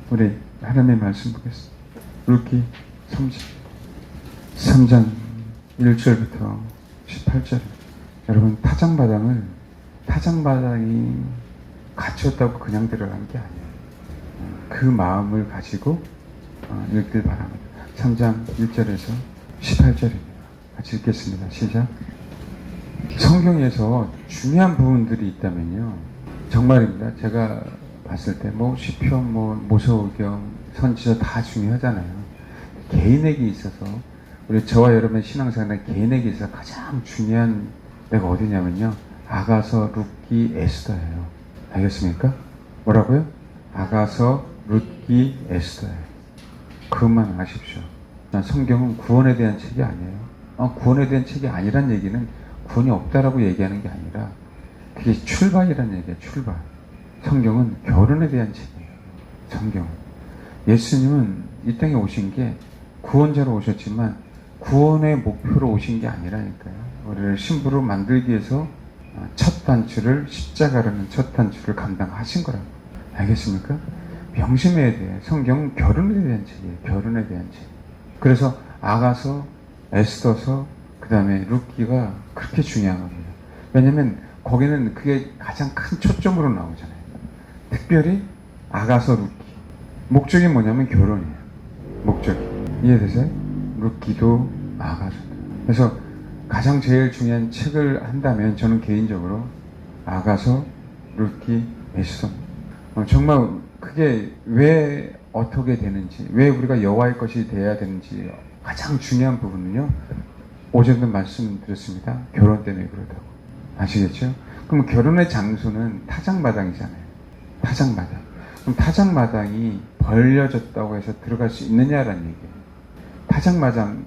우리 하나님의 말씀 보겠습니다. 룻기 3장 1절부터 18절. 여러분, 타작마당이 갇혔다고 그냥 들어간 게 아니에요. 그 마음을 가지고 읽길 바랍니다. 3장 1절에서 18절입니다. 같이 읽겠습니다. 시작. 성경에서 중요한 부분들이 있다면요, 정말입니다. 제가 봤을 때 시편, 모세오경, 선지서 다 중요하잖아요. 개인에게 있어서, 우리 저와 여러분의 신앙생활에 개인에게 있어서 가장 중요한 데가 어디냐면요, 아가서, 룻기, 에스더예요. 알겠습니까? 뭐라고요? 아가서, 룻기, 에스더예요. 그것만 아십시오. 성경은 구원에 대한 책이 아니에요. 구원에 대한 책이 아니란 얘기는 구원이 없다라고 얘기하는 게 아니라 그게 출발이란 얘기예요. 출발. 성경은 결혼에 대한 책이에요. 성경. 예수님은 이 땅에 오신 게 구원자로 오셨지만 구원의 목표로 오신 게 아니라니까요. 우리를 신부로 만들기 위해서 첫 단추를, 십자가라는 첫 단추를 감당하신 거라고. 알겠습니까? 명심해야 돼요. 성경은 결혼에 대한 책이에요. 결혼에 대한 책. 그래서 아가서, 에스더서, 그 다음에 룻기가 그렇게 중요한 겁니다. 왜냐면 거기는 그게 가장 큰 초점으로 나오잖아요. 특별히 아가서, 룻기. 목적이 뭐냐면 결혼이에요. 목적이. 이해되세요? 룻기도 아가서도. 그래서 가장 제일 중요한 책을 한다면 저는 개인적으로 아가서, 룻기, 에스더. 정말 그게 왜 어떻게 되는지, 왜 우리가 여호와의 것이 돼야 되는지 가장 중요한 부분은요, 오전도 말씀드렸습니다. 결혼 때문에 그러다고. 아시겠죠? 그럼 결혼의 장소는 타작마당이잖아요. 타작마당. 그럼 타작마당이 벌려졌다고 해서 들어갈 수 있느냐라는 얘기예요. 타작마당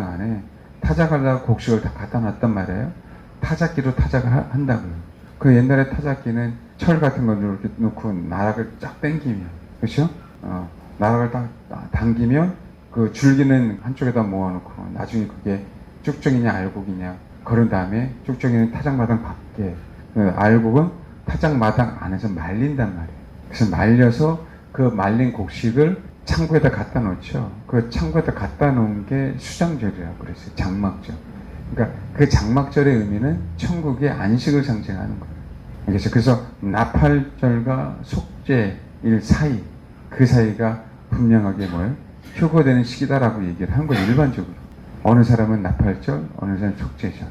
안에 타작하려고 곡식을 다 갖다 놨단 말이에요. 타작기로 타작을 한다고요. 그 옛날에 타작기는 철 같은 걸 이렇게 놓고 나락을 쫙 당기면, 그렇죠? 나락을 딱 당기면 그 줄기는 한쪽에다 모아놓고 나중에 그게 쭉정이냐 알곡이냐 그런 다음에 쭉정이는 타작마당 밖에, 알곡은 타작마당 안에서 말린단 말이에요. 그래서 말려서 그 말린 곡식을 창고에다 갖다 놓죠. 그 창고에다 갖다 놓은 게 수장절이라고 그랬어요. 장막절. 그러니까 그 장막절의 의미는 천국의 안식을 상징하는 거예요. 그래서 나팔절과 속죄일 사이, 그 사이가 분명하게 휴거되는 시기다라고 얘기를 한 거예요. 일반적으로. 어느 사람은 나팔절, 어느 사람은 속죄절,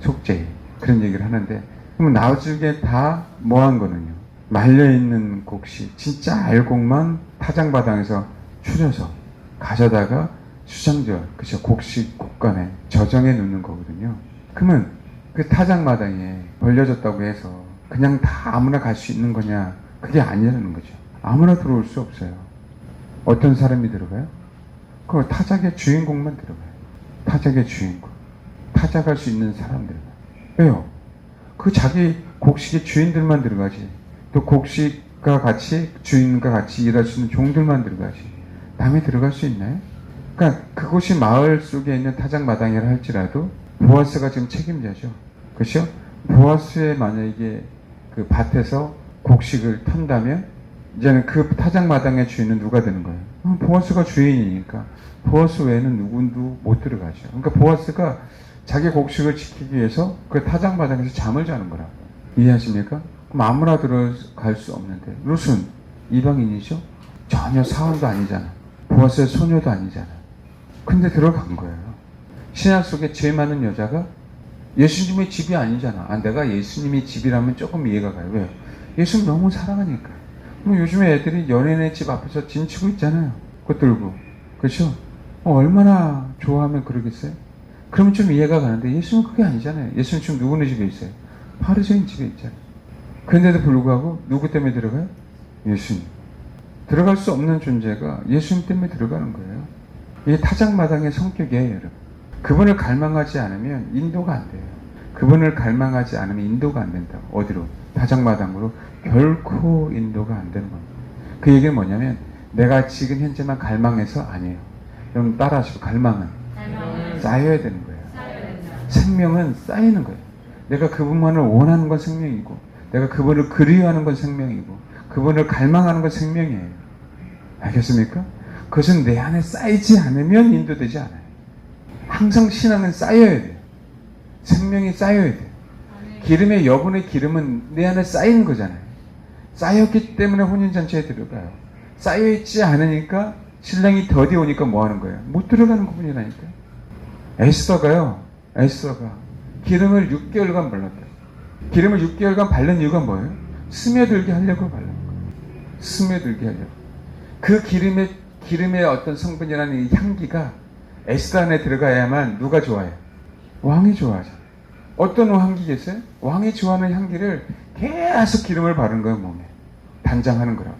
속죄일, 그런 얘기를 하는데, 그러면 나중에 다 뭐한 거는요, 말려있는 곡식, 진짜 알곡만 타작마당에서 추려서 가져다가 수장절, 그쵸, 곡식 곡간에 저정해 놓는 거거든요. 그러면 그 타작마당에 벌려졌다고 해서 그냥 다 아무나 갈 수 있는 거냐? 그게 아니라는 거죠. 아무나 들어올 수 없어요. 어떤 사람이 들어가요? 그 타작의 주인공만 들어가요. 타작의 주인공. 타작할 수 있는 사람 들어가요. 왜요? 그 자기 곡식의 주인들만 들어가지. 또 곡식과 같이, 주인과 같이 일할 수 있는 종들만 들어가지. 남이 들어갈 수 있나요? 그러니까 그곳이 마을 속에 있는 타작마당이라 할지라도 보아스가 지금 책임자죠. 그렇죠? 보아스의 만약에 그 밭에서 곡식을 턴다면 이제는 그 타작마당의 주인은 누가 되는 거예요? 보아스가 주인이니까 보아스 외에는 누구도 못 들어가죠. 그러니까 보아스가 자기 곡식을 지키기 위해서 그 타작마당에서 잠을 자는 거라고. 이해하십니까? 그럼 아무나 들어갈 수 없는데, 룻은 이방인이죠? 전혀 사원도 아니잖아. 보아스의 소녀도 아니잖아. 근데 들어간 거예요. 신약 속에 제일 많은 여자가 예수님의 집이 아니잖아. 내가 예수님의 집이라면 조금 이해가 가요. 왜요? 예수님 너무 사랑하니까. 요즘에 애들이 연예인의 집 앞에서 진치고 있잖아요. 그거 들고. 그렇죠? 얼마나 좋아하면 그러겠어요? 그러면 좀 이해가 가는데, 예수님은 그게 아니잖아요. 예수님 지금 누구네 집에 있어요? 바리새인 집에 있잖아요. 그런데도 불구하고 누구 때문에 들어가요? 예수님. 들어갈 수 없는 존재가 예수님 때문에 들어가는 거예요. 이게 타작마당의 성격이에요, 여러분. 그분을 갈망하지 않으면 인도가 안 돼요. 그분을 갈망하지 않으면 인도가 안 된다고. 어디로? 타작마당으로 결코 인도가 안 되는 겁니다. 그 얘기는 뭐냐면, 내가 지금 현재만 갈망해서 아니에요. 여러분 따라하시고, 갈망은 쌓여야 되는 거예요. 생명은 쌓이는 거예요. 내가 그분만을 원하는 건 생명이고, 내가 그분을 그리워하는 건 생명이고, 그분을 갈망하는 건 생명이에요. 알겠습니까? 그것은 내 안에 쌓이지 않으면 인도되지 않아요. 항상 신앙은 쌓여야 돼요. 생명이 쌓여야 돼요. 기름의 여분의 기름은 내 안에 쌓이는 거잖아요. 쌓였기 때문에 혼인잔치에 들어가요. 쌓여있지 않으니까 신랑이 더디 오니까 뭐 하는 거예요? 못 들어가는 부분이라니까요. 에스더가 기름을 6개월간 발랐대요. 기름을 6개월간 바른 이유가 뭐예요? 스며들게 하려고 바른 거예요. 스며들게 하려고. 그 기름의 어떤 성분이라는 이 향기가 에스더 안에 들어가야만 누가 좋아해요? 왕이 좋아하죠. 어떤 향기겠어요? 왕이 좋아하는 향기를 계속 기름을 바른 거예요, 몸에. 단장하는 거라고.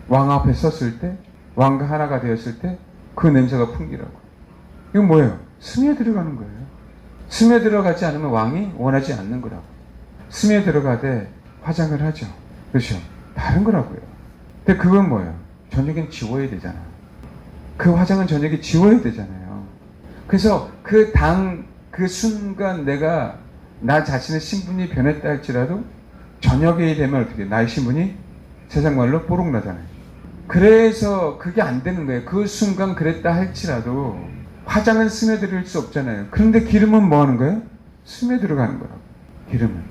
왕 앞에 섰을 때, 왕과 하나가 되었을 때, 그 냄새가 풍기라고. 이건 뭐예요? 스며 들어가는 거예요. 스며 들어가지 않으면 왕이 원하지 않는 거라고. 스며 들어가되 화장을 하죠. 그렇죠? 다른 거라고요. 근데 그건 뭐예요? 저녁엔 지워야 되잖아. 그 화장은 저녁에 지워야 되잖아요. 그래서 그 순간 내가 나 자신의 신분이 변했다 할지라도 저녁이 되면 어떻게 나의 신분이 세상 말로 뽀록 나잖아요. 그래서 그게 안 되는 거예요. 그 순간 그랬다 할지라도 화장은 스며들일 수 없잖아요. 그런데 기름은 뭐 하는 거예요? 스며들어가는 거라고. 기름은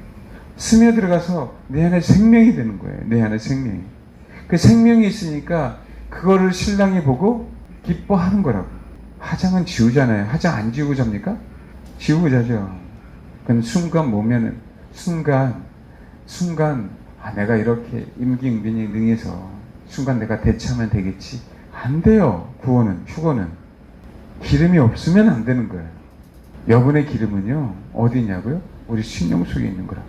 스며들어가서 내 안에 생명이 되는 거예요. 내 안에 생명이. 그 생명이 있으니까 그거를 신랑이 보고 기뻐하는 거라고. 화장은 지우잖아요. 화장 안 지우고 잡니까? 지우고 자죠. 그건 순간 보면은 순간 내가 이렇게 임기응변이 능해서 순간 내가 대처하면 되겠지. 안 돼요. 휴거는 기름이 없으면 안 되는 거예요. 여분의 기름은요 어디 있냐고요? 우리 심령 속에 있는 거라.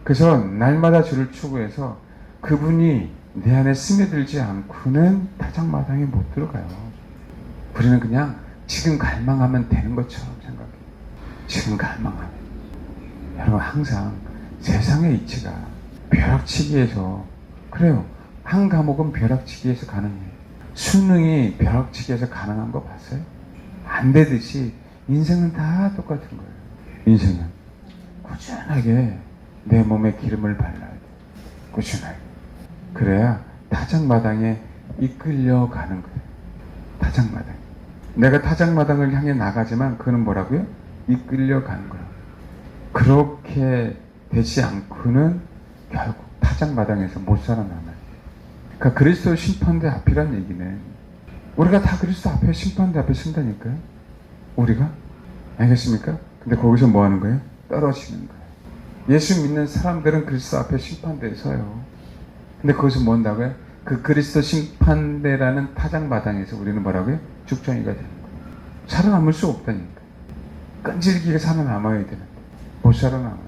그래서 날마다 주를 추구해서 그분이 내 안에 스며들지 않고는 타작마당에 못 들어가요. 우리는 그냥 지금 갈망하면 되는 것처럼 생각해요. 지금 갈망하면. 여러분 항상 세상의 이치가 벼락치기에서 그래요. 한 과목은 벼락치기에서 가능해요. 수능이 벼락치기에서 가능한 거 봤어요? 안 되듯이 인생은 다 똑같은 거예요. 인생은 꾸준하게 내 몸에 기름을 발라야 돼. 꾸준하게. 그래야 타작마당에 이끌려가는 거예요. 타작마당. 내가 타작마당을 향해 나가지만 그는 뭐라고요? 이끌려가는 거라고. 그렇게 되지 않고는 결국 타작마당에서 못 살아남아요. 그러니까 그리스도 심판대 앞이란 얘기는 우리가 다 그리스도 앞에 심판대 앞에 쓴다니까요. 우리가. 알겠습니까? 근데 거기서 뭐 하는 거예요? 떨어지는 거예요. 예수 믿는 사람들은 그리스도 앞에 심판대에 서요. 근데 거기서 뭐 한다고요? 그 그리스도 심판대라는 타작마당에서 우리는 뭐라고요? 죽정이가 되는 거예요. 살아남을 수 없다니까. 끈질기게 살아남아야 되는데 못 살아남아요.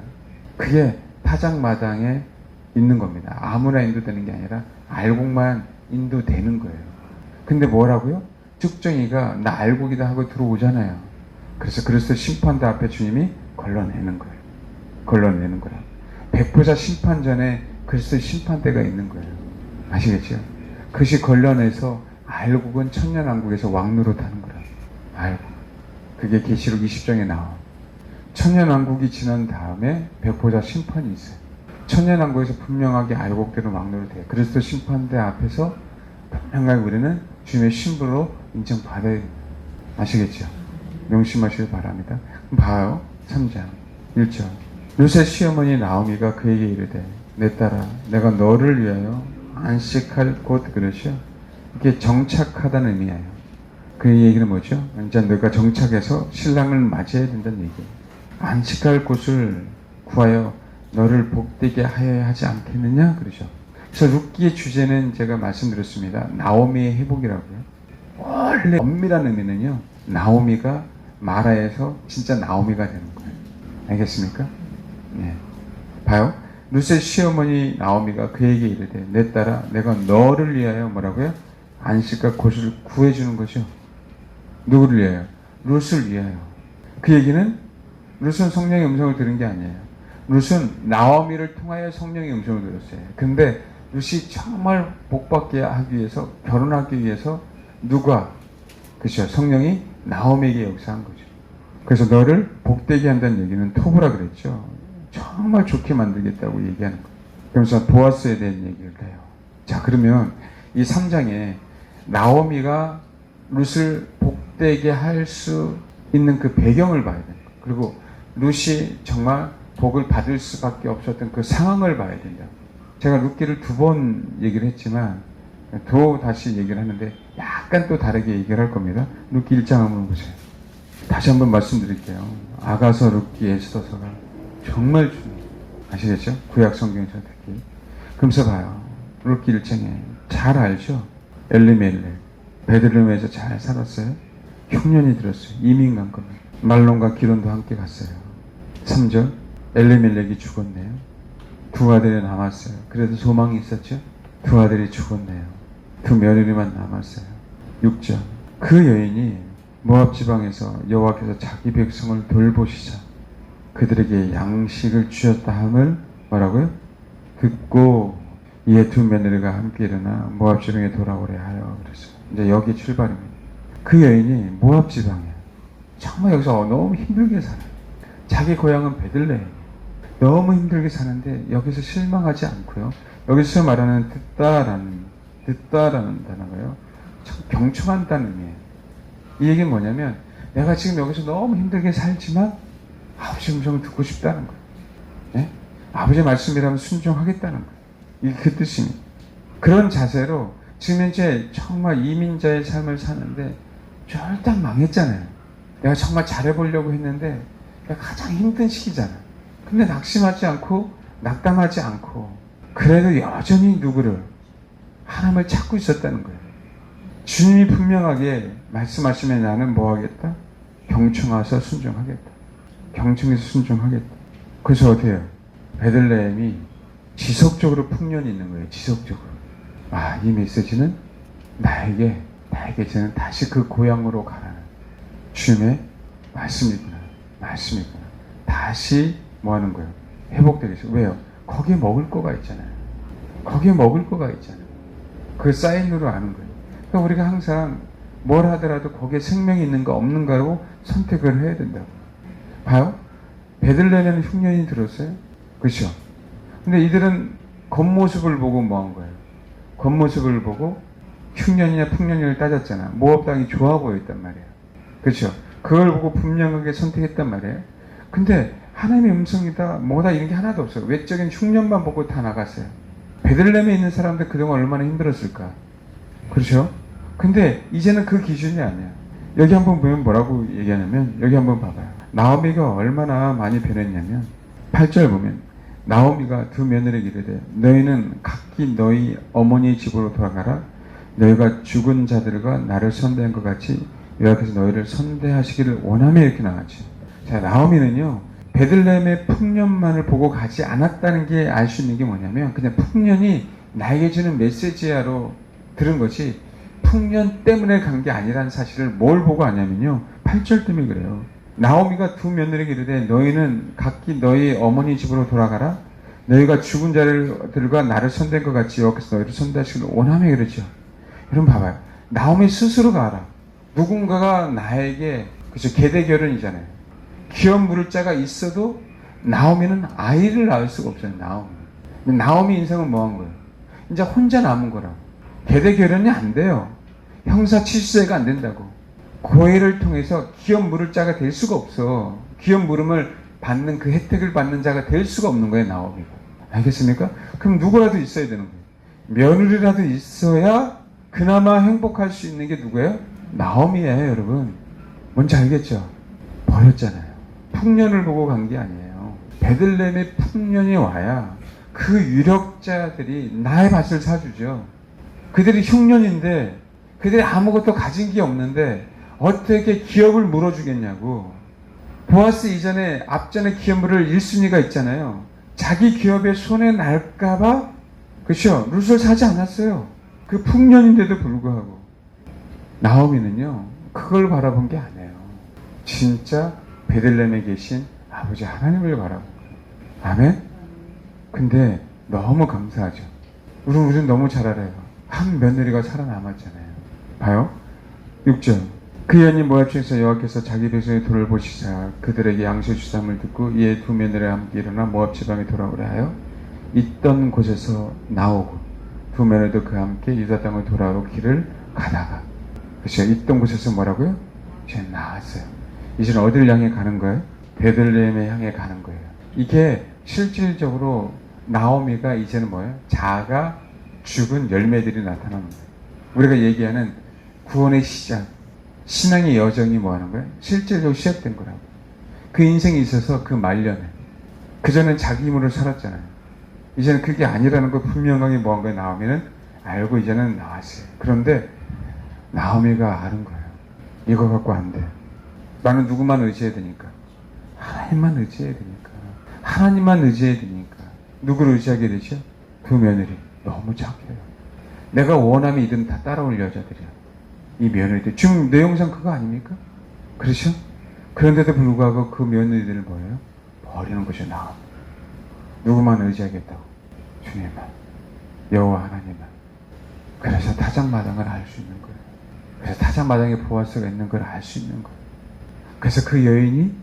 그게 타작마당에 있는 겁니다. 아무나 인도되는 게 아니라 알곡만 인도되는 거예요. 근데 뭐라고요? 죽정이가 나 알곡이다 하고 들어오잖아요. 그래서 그리스도 심판대 앞에 주님이 걸러내는 거예요. 걸러내는 거라. 백보자 심판 전에 그리스도 심판대가 있는 거예요. 아시겠죠? 그것이 걸러내서 알곡은 천년왕국에서 왕노릇 하는 거라. 알곡. 그게 계시록 20장에 나와. 천년왕국이 지난 다음에 백보자 심판이 있어요. 천년왕국에서 분명하게 알곡대로 왕노릇해요. 그리스도 심판대 앞에서 분명하게 우리는 주님의 신부로 인정받아야 됩니다. 아시겠죠? 명심하시길 바랍니다. 봐요. 3장 1절. 루세 시어머니 나오미가 그에게 이르되 내 딸아 내가 너를 위하여 안식할 곳. 그러죠. 이게 정착하다는 의미예요. 그 얘기는 뭐죠? 이제 너가 정착해서 신랑을 맞이해야 된다는 얘기예요. 안식할 곳을 구하여 너를 복되게 하여야 하지 않겠느냐? 그러죠. 그래서 룻기의 주제는 제가 말씀드렸습니다. 나오미의 회복이라고요. 원래 엄밀한 의미는요. 나오미가 마라에서 진짜 나오미가 되는 거예요. 알겠습니까? 네. 봐요. 룻의 시어머니 나오미가 그에게 이르되 내 딸아 내가 너를 위하여 뭐라고요? 안식과 곳을 구해주는 거죠. 누구를 위하여? 룻을 위하여. 그 얘기는 룻은 성령의 음성을 들은 게 아니에요. 룻은 나오미를 통하여 성령의 음성을 들었어요. 근데 룻이 정말 복받게 하기 위해서 결혼하기 위해서 누가? 그렇죠. 성령이 나오미에게 역사한 거죠. 그래서 너를 복되게 한다는 얘기는 토부라 그랬죠. 정말 좋게 만들겠다고 얘기하는 거예요. 그러면서 보아스에 대한 얘기를 해요. 자, 그러면 이 3장에 나오미가 룻을 복되게 할 수 있는 그 배경을 봐야 된다. 그리고 룻이 정말 복을 받을 수밖에 없었던 그 상황을 봐야 된다. 제가 룻기를 2번 얘기를 했지만 또 다시 얘기를 하는데 약간 또 다르게 얘기를 할 겁니다. 룻기 1장 한번 보세요. 다시 한번 말씀드릴게요. 아가서, 룻기, 에스더서가 정말 중요해요. 아시겠죠? 구약 성경에서 특히. 그러면서 봐요. 룻기 1장에 잘 알죠? 엘리멜렉 베들레헴에서 잘 살았어요. 흉년이 들었어요. 이민 간 겁니다. 말론과 기론도 함께 갔어요. 3절 엘리멜렉이 죽었네요. 2 아들이 남았어요. 그래도 소망이 있었죠? 2 아들이 죽었네요. 2 며느리만 남았어요. 6절 그 여인이 모압 지방에서 여호와께서 자기 백성을 돌보시자 그들에게 양식을 주셨다 함을 뭐라고요? 듣고 이에 2 며느리가 함께 일어나 모압 지방에 돌아오래 하여 그랬어요. 이제 여기 출발입니다. 그 여인이 모압 지방이에요. 정말 여기서 너무 힘들게 살아요. 자기 고향은 베들레헴. 너무 힘들게 사는데 여기서 실망하지 않고요. 여기서 말하는 듣다라는 단어가요. 참 경청한다는 의미예요. 이 얘기는 뭐냐면 내가 지금 여기서 너무 힘들게 살지만 아버지 음성을 듣고 싶다는 거예요. 네? 아버지의 말씀이라면 순종하겠다는 거예요. 이게 그 뜻입니다. 그런 자세로 지금 현재 정말 이민자의 삶을 사는데 절대 망했잖아요. 내가 정말 잘해보려고 했는데 가장 힘든 시기잖아. 근데 낙심하지 않고 낙담하지 않고 그래도 여전히 누구를 하나님을 찾고 있었다는 거예요. 주님이 분명하게 말씀하시면 나는 뭐 하겠다? 경청하서 순종하겠다. 경청해서 순종하겠다. 그래서 어떻게 해요? 베들레헴이 지속적으로 풍년이 있는 거예요. 지속적으로. 아, 이 메시지는 나에게 저는 다시 그 고향으로 가라는 주님의 말씀이구나. 다시 뭐 하는 거예요? 회복되겠어요. 왜요? 거기에 먹을 거가 있잖아요. 그 사인으로 아는 거예요. 그러니까 우리가 항상 뭘 하더라도 거기에 생명이 있는가 없는가로 선택을 해야 된다고. 봐요? 베들레헴에는 흉년이 들었어요. 그렇죠? 근데 이들은 겉모습을 보고 뭐 한 거예요? 겉모습을 보고 흉년이냐 풍년이냐를 따졌잖아. 모압 땅이 좋아 보였단 말이에요. 그렇죠? 그걸 보고 분명하게 선택했단 말이에요. 근데 하나님의 음성이다 뭐다 이런 게 하나도 없어요. 외적인 흉년만 보고 다 나갔어요. 베들레헴에 있는 사람들 그동안 얼마나 힘들었을까. 그렇죠? 근데 이제는 그 기준이 아니야. 여기 한번 보면 뭐라고 얘기하냐면 여기 한번 봐봐요. 나오미가 얼마나 많이 변했냐면 8절 보면 나오미가 2 며느리에게 이르되 너희는 각기 너희 어머니 집으로 돌아가라. 너희가 죽은 자들과 나를 선대한 것 같이 여호와께서 너희를 선대하시기를 원하며 이렇게 나왔지. 자, 나오미는요 베들레헴의 풍년만을 보고 가지 않았다는 게 알 수 있는 게 뭐냐면 그냥 풍년이 나에게 주는 메시지야로 들은 것이 풍년 때문에 간 게 아니라는 사실을 뭘 보고 아냐면요 8절 때문에 그래요. 나오미가 2 며느리에게 이르되 너희는 각기 너희 어머니 집으로 돌아가라. 너희가 죽은 자들과 나를 선대한 것 같이 여호와께서 너희를 선대하시기를 원하며 그러죠. 여러분 봐봐요. 나오미 스스로가 알아. 누군가가 나에게 그죠 계대 결혼이잖아요. 기업 물을 자가 있어도 나오미는 아이를 낳을 수가 없어요. 나오미 인생은 뭐 한 거예요? 이제 혼자 남은 거라고. 계대 결혼이 안 돼요. 형사 7세가 안 된다고. 고해를 통해서 기업 물을 자가 될 수가 없어. 기업 물음을 받는 그 혜택을 받는 자가 될 수가 없는 거예요. 나오미가. 알겠습니까? 그럼 누구라도 있어야 되는 거예요. 며느리라도 있어야 그나마 행복할 수 있는 게 누구예요? 나오미예요. 여러분. 뭔지 알겠죠? 버렸잖아요. 풍년을 보고 간 게 아니에요. 베들레헴의 풍년이 와야 그 유력자들이 나의 밭을 사주죠. 그들이 흉년인데 그들이 아무것도 가진 게 없는데 어떻게 기업을 물어주겠냐고. 보아스 이전에 앞전에 기업 물을 1순위가 있잖아요. 자기 기업의 손에 날까봐 그렇죠? 룻을 사지 않았어요. 그 풍년인데도 불구하고. 나오미는요 그걸 바라본 게 아니에요. 진짜 베들레헴에 계신 아버지 하나님을 바라본 거예요. 아멘? 근데 너무 감사하죠. 우리는 너무 잘 알아요. 한 며느리가 살아남았잖아요. 봐요. 6절 그 여인이 모압 중에서 여호와께서 자기 백성의 돌을 보시사 그들에게 양식 주삼을 듣고 이에 2 며느리와 함께 일어나 모압 지방에 돌아오려 하여 있던 곳에서 나오고 두 며느리도 그와 함께 유다 땅을 돌아오러 길을 가다가, 그렇죠? 있던 곳에서 뭐라고요? 이제 나왔어요. 이제는 어디를 향해 가는 거예요? 베들레헴에 향해 가는 거예요. 이게 실질적으로 나오미가 이제는 뭐예요? 자아가 죽은 열매들이 나타나는 거예요. 우리가 얘기하는 구원의 시작, 신앙의 여정이 뭐 하는 거예요? 실질적으로 시작된 거라고. 그 인생에 있어서 그 말년에, 그전엔 자기 힘으로 살았잖아요. 이제는 그게 아니라는 걸 분명하게 뭐한 거예요? 나오미는 알고 이제는 나왔어요. 그런데 나오미가 아는 거예요. 이거 갖고 안 돼. 나는 누구만 의지해야 되니까. 하나님만 의지해야 되니까. 하나님만 의지해야 되니까. 누구를 의지하게 되죠? 그 며느리. 너무 착해요. 내가 원하면 이들은 다 따라올 여자들이야. 이 며느리들. 지금 내용상 그거 아닙니까? 그렇죠? 그런데도 불구하고 그 며느리들을 뭐예요? 버리는 것이 나옵니다. 누구만 의지하겠다고? 주님만. 여호와 하나님만. 그래서 타작마당을 알 수 있는 거예요. 그래서 타작마당에 보아스가 있는 걸 알 수 있는 거예요. 그래서 그 여인이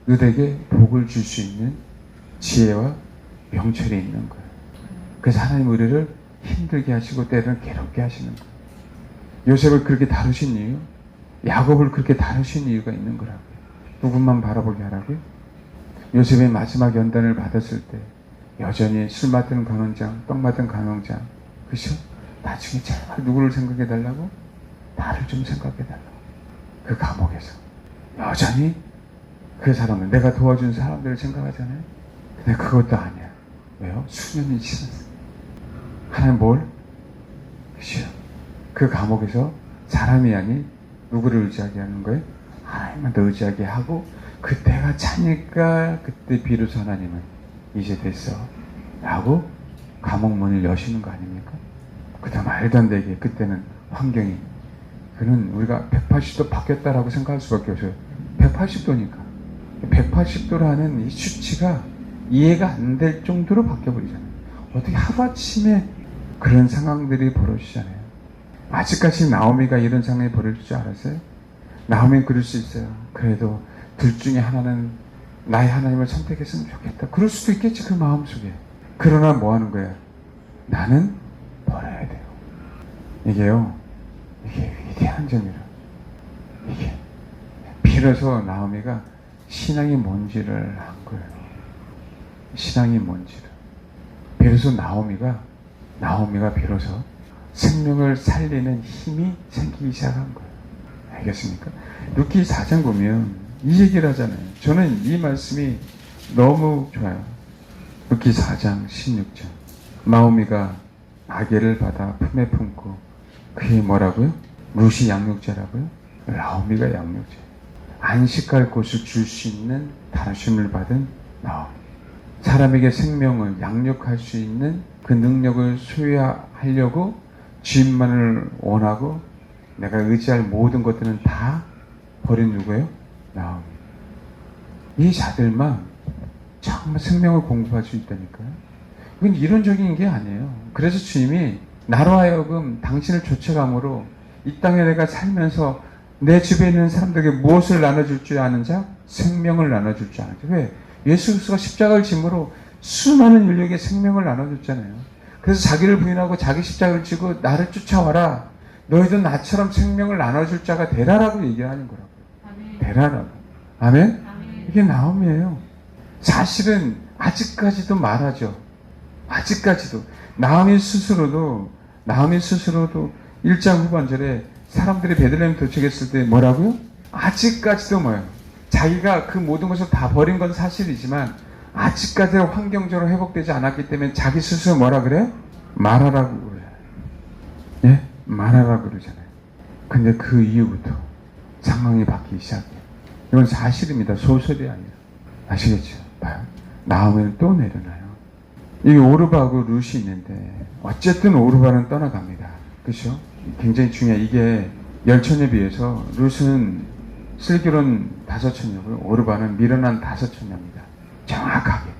룻에게 복을 줄 수 있는 지혜와 명철이 있는 거예요. 그래서 하나님 우리를 힘들게 하시고 때로는 괴롭게 하시는 거예요. 요셉을 그렇게 다루신 이유, 야곱을 그렇게 다루신 이유가 있는 거라고요. 누구만 바라보게 하라고요? 요셉의 마지막 연단을 받았을 때 여전히 술 맡은 관원장, 떡 맡은 관원장, 그렇죠? 나중에 제발 누구를 생각해 달라고? 나를 좀 생각해 달라고. 그 감옥에서 여전히 그 사람은 내가 도와준 사람들을 생각하잖아요. 근데 그것도 아니야. 왜요? 수년이 지났어요. 하나님 뭘? 그렇죠? 그 감옥에서 사람이 아닌 누구를 의지하게 하는 거예요? 하나님만 더 의지하게 하고, 그때가 차니까 그때 비로소 하나님은 이제 됐어 라고 감옥 문을 여시는 거 아닙니까? 그때 말도 안 되게 그때는 환경이, 그는 우리가 180도 바뀌었다라고 생각할 수밖에 없어요. 180도니까 180도라는 이 수치가 이해가 안 될 정도로 바뀌어버리잖아요. 어떻게 하루아침에 그런 상황들이 벌어지잖아요. 아직까지 나오미가 이런 상황이 벌어질 줄 알았어요? 나오미는 그럴 수 있어요. 그래도 둘 중에 하나는 나의 하나님을 선택했으면 좋겠다. 그럴 수도 있겠지, 그 마음속에. 그러나 뭐 하는 거야? 나는 버려야 돼요. 이게요, 이게 위대한 점이라. 이게 비로소 나오미가 신앙이 뭔지를 안 거예요. 신앙이 뭔지를. 비로소 나오미가 비로소 생명을 살리는 힘이 생기기 시작한 거예요. 알겠습니까? 루키 4장 보면 이 얘기를 하잖아요. 저는 이 말씀이 너무 좋아요. 루키 4장 16절. 나오미가 아기를 받아 품에 품고, 그게 뭐라고요? 룻이 양육자라고요? 나오미가 양육자. 안식할 곳을 줄 수 있는 다루심을 받은 나오미. 사람에게 생명을 양육할 수 있는 그 능력을 소유하려고 주인만을 원하고 내가 의지할 모든 것들은 다 버린 누구예요? 나오미. 이 자들만 정말 생명을 공급할 수 있다니까요. 이건 이론적인 게 아니에요. 그래서 주님이 나로 하여금 당신을 쫓아감으로 이 땅에 내가 살면서 내 집에 있는 사람들에게 무엇을 나눠줄 줄 아는 자? 생명을 나눠줄 줄 아는 자. 왜? 예수 그리스도가 십자가를 짐으로 수많은 인류에게 생명을 나눠줬잖아요. 그래서 자기를 부인하고 자기 십자가를 지고 나를 쫓아와라. 너희도 나처럼 생명을 나눠줄 자가 되라라고 얘기하는 거라고요. 아멘. 되라라고. 아멘? 아멘? 이게 나옴이에요. 사실은 아직까지도 말하죠. 아직까지도. 나오미 스스로도 1장 후반절에 사람들이 베들레헴 도착했을 때 뭐라고요? 아직까지도 뭐예요? 자기가 그 모든 것을 다 버린 건 사실이지만 아직까지도 환경적으로 회복되지 않았기 때문에 자기 스스로 뭐라 그래요? 말하라고 그래요. 예? 말하라고 그러잖아요. 근데 그 이후부터 상황이 바뀌기 시작해요. 이건 사실입니다. 소설이 아니라. 아시겠죠? 봐요. 나오미는 또 내려놔요. 이 오르바하고 룻이 있는데 어쨌든 오르바는 떠나갑니다. 그렇죠? 굉장히 중요해요. 이게 10처녀에 비해서 룻은 슬기로운 5처녀고요. 오르바는 미련한 5처녀입니다. 정확하게.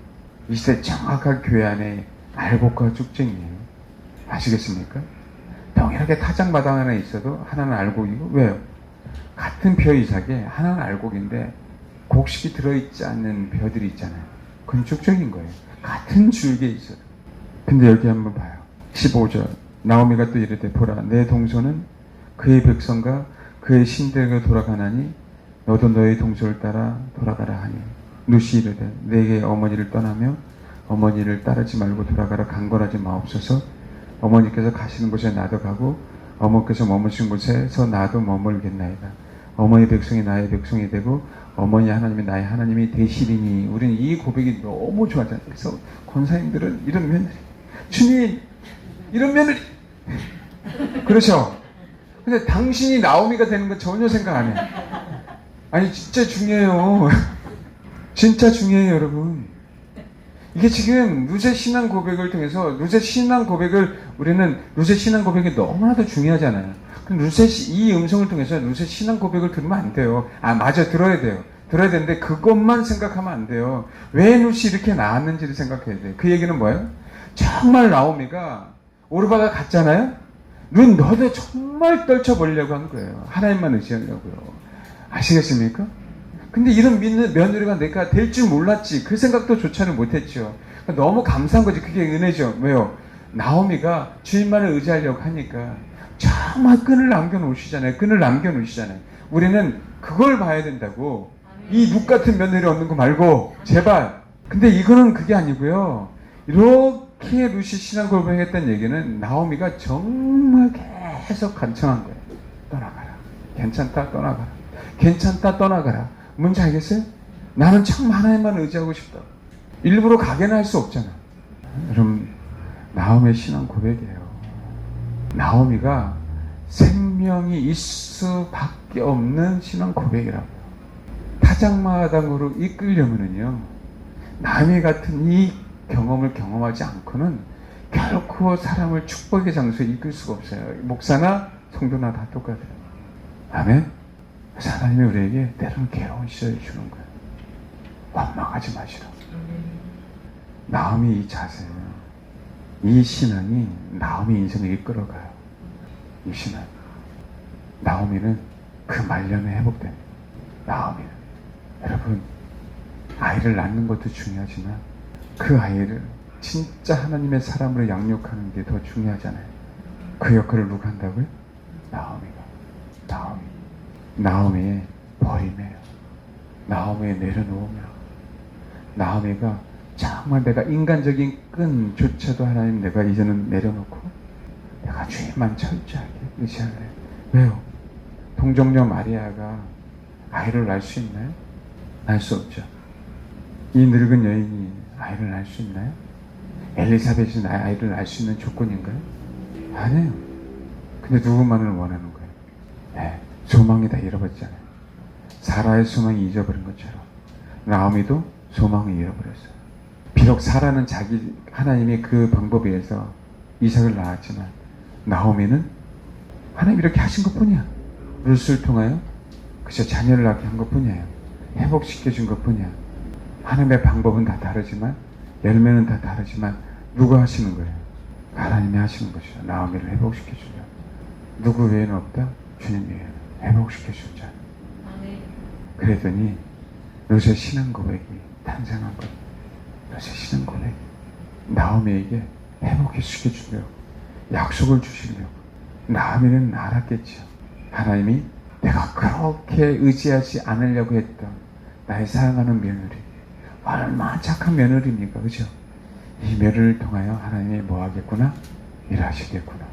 이 시대 정확하게 교회 안에 알곡과 쭉쟁이에요. 아시겠습니까? 동일하게 타작마당 하나 있어도 하나는 알곡이고, 왜요? 같은 벼 이삭에 하나는 알곡인데 곡식이 들어있지 않는 벼들이 있잖아요. 그건 쭉적인 거예요. 같은 줄기에 있어도. 근데 여기 한번 봐요. 15절. 나오미가 또 이르되 보라 내 동서는 그의 백성과 그의 신들에게 돌아가나니 너도 너의 동서를 따라 돌아가라 하니 룻이 이르되 내게 어머니를 떠나며 어머니를 따르지 말고 돌아가라 강권하지 마옵소서. 어머니께서 가시는 곳에 나도 가고 어머니께서 머무신 곳에서 나도 머물겠나이다. 어머니 백성이 나의 백성이 되고 어머니 하나님이 나의 하나님이 되시리니. 우리는 이 고백이 너무 좋아하잖아요. 그래서 권사님들은 이런 며느리, 주님 이런 며느리 그렇죠. 근데 당신이 나오미가 되는 건 전혀 생각 안 해요. 아니 진짜 중요해요. 진짜 중요해요 여러분. 이게 지금 룻의 신앙 고백을 통해서 룻의 신앙 고백을 우리는 룻의 신앙 고백이 너무나도 중요하잖아요. 룻의 이 음성을 통해서 룻의 신앙 고백을 들으면 안 돼요. 아 맞아 들어야 돼요. 들어야 되는데 그것만 생각하면 안 돼요. 왜 룻이 이렇게 나왔는지를 생각해야 돼요. 그 얘기는 뭐예요? 정말 나오미가 오르바가 갔잖아요. 룻 너도 정말 떨쳐보려고 한 거예요. 하나님만 의지하려고요. 아시겠습니까? 근데 이런 믿는 며느리가 내가 될 줄 몰랐지. 그 생각도 조차를 못했죠. 너무 감사한 거지. 그게 은혜죠. 왜요? 나오미가 주님만을 의지하려고 하니까 정말 끈을 남겨놓으시잖아요. 끈을 남겨놓으시잖아요. 우리는 그걸 봐야 된다고. 이 룻 같은 며느리 얻는 거 말고 제발. 근데 이거는 그게 아니고요. 이렇게 룻이 신앙 고백했다는 얘기는 나오미가 정말 계속 간청한 거예요. 떠나가라. 괜찮다 떠나가라. 괜찮다 떠나가라. 뭔지 알겠어요? 나는 참 하나님만 의지하고 싶다. 일부러 가게는 할 수 없잖아. 여러분 나오미의 신앙 고백이에요. 나오미가 생명이 있을 수밖에 없는 신앙 고백이라고요. 타작마당으로 이끌려면은요 나오미 같은 이 경험을 경험하지 않고는 결코 사람을 축복의 장소에 이끌 수가 없어요. 목사나 성도나 다 똑같아요. 아멘. 하나님이 우리에게 때로는 괴로운 시절을 주는 거예요. 원망하지 마시라. 나오미 이 자세예요. 이 신앙이 나오미 인생을 이끌어가요. 이 신앙. 나오미는 그 말년에 회복됩니다. 나오미는 여러분 아이를 낳는 것도 중요하지만 그 아이를 진짜 하나님의 사람으로 양육하는 게 더 중요하잖아요. 그 역할을 누가 한다고요? 나오미가. 나오미의 버림이에요. 나오미의 내려놓으며 나오미가 정말 내가 인간적인 끈조차도 하나님 내가 이제는 내려놓고 내가 주님만 철저하게 의지할래. 왜요? 동정녀 마리아가 아이를 낳을 수 있나요? 낳을 수 없죠. 이 늙은 여인이 아이를 낳을 수 있나요? 엘리사벳이 아이를 낳을 수 있는 조건인가요? 아니에요. 근데 누구만을 원하는 거예요? 네. 소망이 다 잃어버렸잖아요. 사라의 소망이 잊어버린 것처럼 나오미도 소망을 잃어버렸어요. 비록 사라는 자기 하나님이 그 방법에 의해서 이삭을 낳았지만 나오미는 하나님 이렇게 하신 것뿐이야. 룻을 통하여 그저 자녀를 낳게 한 것뿐이에요. 회복시켜준 것뿐이야. 하나님의 방법은 다 다르지만 열매는 다 다르지만 누가 하시는 거예요? 하나님이 하시는 것이죠. 나오미를 회복시켜주려. 누구 외에는 없다? 주님 외에는. 회복시켜준 자. 그랬더니 룻의 신앙 고백이 탄생한 거예요. 룻의 신앙 고백이 나오미에게 회복시켜주려고 약속을 주시려고. 나오미는 알았겠죠. 하나님이 내가 그렇게 의지하지 않으려고 했던 나의 사랑하는 며느리 얼마나 착한 며느리입니까? 그죠? 이 며느리를 통하여 하나님이 뭐 하겠구나? 일하시겠구나.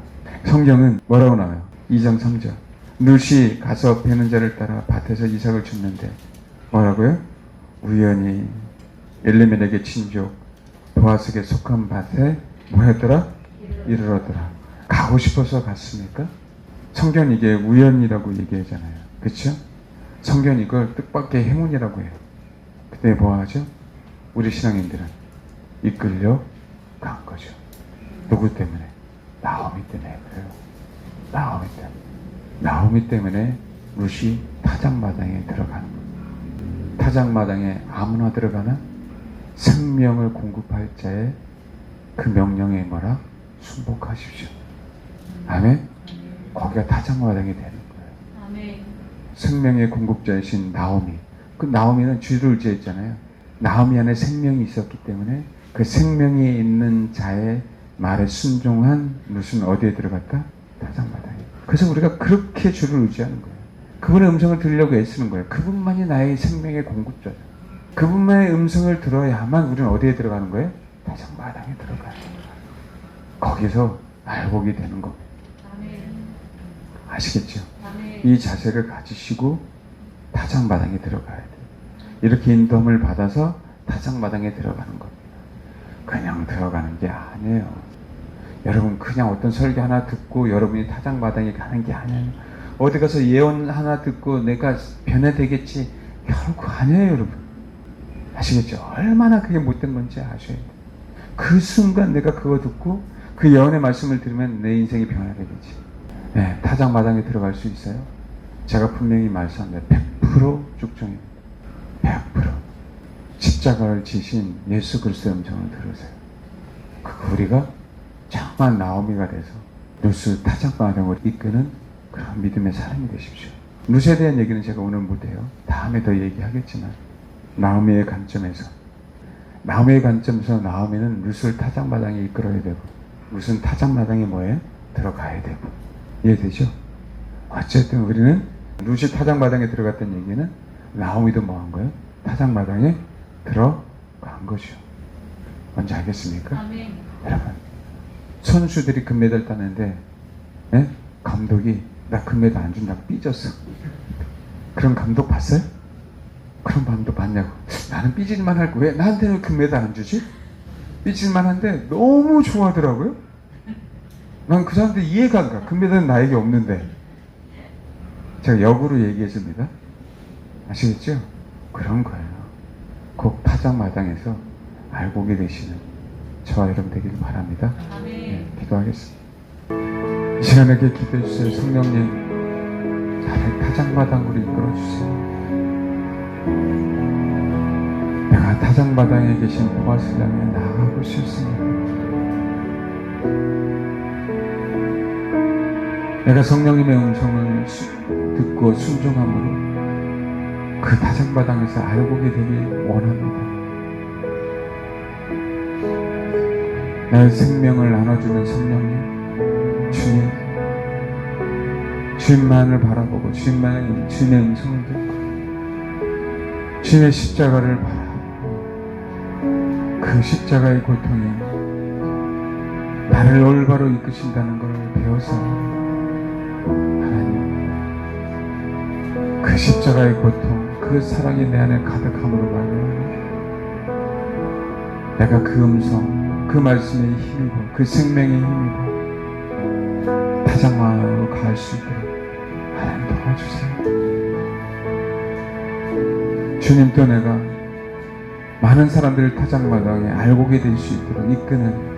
성경은 뭐라고 나와요? 2장 3절. 룻이 가서 베는 자를 따라 밭에서 이삭을 줍는데 뭐라고요? 우연히 엘리멜렉의 친족 보아스에게 속한 밭에 뭐였더라? 이르렀더라. 가고 싶어서 갔습니까? 성경 이게 우연이라고 얘기하잖아요. 그렇죠? 성경 이걸 뜻밖의 행운이라고 해요. 그때 뭐 하죠? 우리 신앙인들은 이끌려 간 거죠. 누구 때문에? 나오미 때문에 그래요. 나오미 때문에. 나오미 때문에 룻이 타작마당에 들어가는 거예요. 타작마당에 아무나 들어가나? 생명을 공급할 자의 그 명령에 뭐라? 순복하십시오. 아멘? 거기가 타작마당이 되는 거예요. 아멘. 생명의 공급자이신 나오미. 그 나오미는 주를 의지했잖아요. 나오미 안에 생명이 있었기 때문에 그 생명이 있는 자의 말에 순종한 룻은 어디에 들어갔다? 타작마당에. 그래서 우리가 그렇게 주를 의지하는 거예요. 그분의 음성을 들으려고 애쓰는 거예요. 그분만이 나의 생명의 공급자다. 그분만의 음성을 들어야만 우리는 어디에 들어가는 거예요? 타작마당에 들어가는 거예요. 거기서 알곡이 되는 겁니다. 아시겠죠? 이 자세를 가지시고 타작마당에 들어가야 돼요. 이렇게 인도함을 받아서 타작마당에 들어가는 겁니다. 그냥 들어가는 게 아니에요. 여러분 그냥 어떤 설교 하나 듣고 여러분이 타작마당에 가는 게 아니에요. 어디 가서 예언 하나 듣고 내가 변화되겠지, 결코 아니에요. 여러분 아시겠죠? 얼마나 그게 못된 건지 아셔야 돼요. 그 순간 내가 그거 듣고 그 예언의 말씀을 들으면 내 인생이 변화되겠지. 네, 타작마당에 들어갈 수 있어요. 제가 분명히 말씀합니다. 100% 쭉정입니다. 100%. 십자가를 지신 예수 그리스도의 음성을 들으세요. 우리가 정말 나오미가 돼서 룻을 타작마당으로 이끄는 그런 믿음의 사람이 되십시오. 룻에 대한 얘기는 제가 오늘 못해요. 다음에 더 얘기하겠지만 나오미의 관점에서 나오미는 룻을 타작마당에 이끌어야 되고 룻은 타작마당에 뭐예요? 들어가야 되고. 이해되죠? 어쨌든 우리는 룻이 타작마당에 들어갔다는 얘기는 나오미도 뭐 한 거예요? 타작마당에 들어간 것이요. 뭔지 알겠습니까? 아멘. 여러분 선수들이 금메달 따는데 감독이 나 금메달 안 준다고 삐졌어. 그런 감독 봤어요? 그런 감독 봤냐고. 나는 삐질만 할 거 왜 나한테는 금메달 안 주지? 삐질만 한데 너무 좋아하더라고요. 난 그 사람들 이해가 안 가. 금메달은 나에게 없는데. 제가 역으로 얘기해줍니다. 아시겠죠? 그런 거예요. 꼭 타작마당에서 알곡이 되시는 저와 여러분 되기를 바랍니다. 네, 기도하겠습니다. 이 시간에 기도해 주세요. 성령님 나를 타작마당으로 이끌어 주세요. 내가 타작마당에 계신 보아스를 향해 나아가고 싶습니다. 내가 성령님의 음성을 듣고 순종함으로 그 타작마당에서 알곡이 되길 원합니다. 나의 생명을 나눠주는 성령님, 주님, 주님만을 바라보고 주님의 음성을 듣고 주님의 십자가를 바라보고 그 십자가의 고통이 나를 올바로 이끄신다는 걸 배워서 하나님 그 십자가의 고통, 그 사랑이 내 안에 가득함으로 말미암아 내가 그 음성, 그 말씀에 힘입어, 그 생명에 힘입어 타작마당으로 갈 수 있도록 하나님 도와주세요. 주님 또 내가 많은 사람들을 타작마당에 알곡이 될 수 있도록 이끄는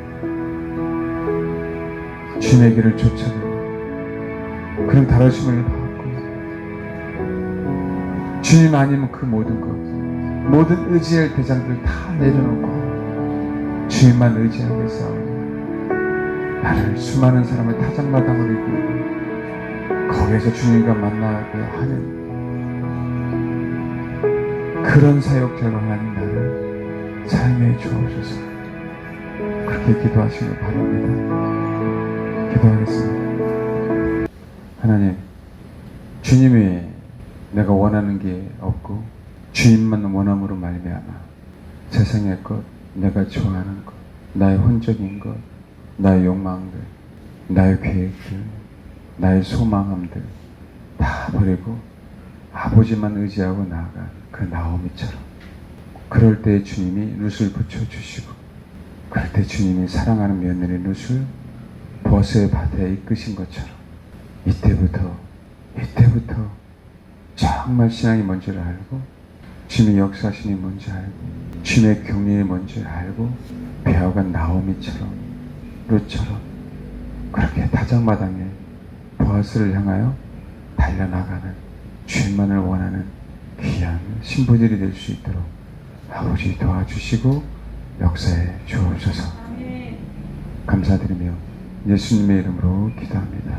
주님의 길을 쫓아가는 그런 다루심을 받고 주님 아니면 그 모든 것, 모든 의지할 대장들 다 내려놓고 주님만 의지하게 싸우며 나를 수많은 사람을 타작마당으로 이끌고 거기에서 주님과 만나게 하는 그런 사역자로 하나님 나를 사용해 주옵소서. 그렇게 기도하시길 바랍니다. 기도하겠습니다. 하나님, 주님이 내가 원하는 게 없고 주님만 원함으로 말미암아 세상의 것, 내가 좋아하는 것, 나의 혼적인 것, 나의 욕망들, 나의 계획들, 나의 소망함들 다 버리고 아버지만 의지하고 나아간 그 나오미처럼, 그럴 때 주님이 룻을 붙여주시고, 그럴 때 주님이 사랑하는 며느리 룻을 보아스의 밭에 이끄신 것처럼 이때부터 정말 신앙이 뭔지를 알고 주님의 역사신이 뭔지 알고 주님의 경륜이 뭔지 알고 배워간 나오미처럼, 룻처럼 그렇게 타작마당에 보아스를 향하여 달려나가는 주님만을 원하는 귀한 신부들이 될 수 있도록 아버지 도와주시고 역사해 주옵소서. 감사드리며 예수님의 이름으로 기도합니다.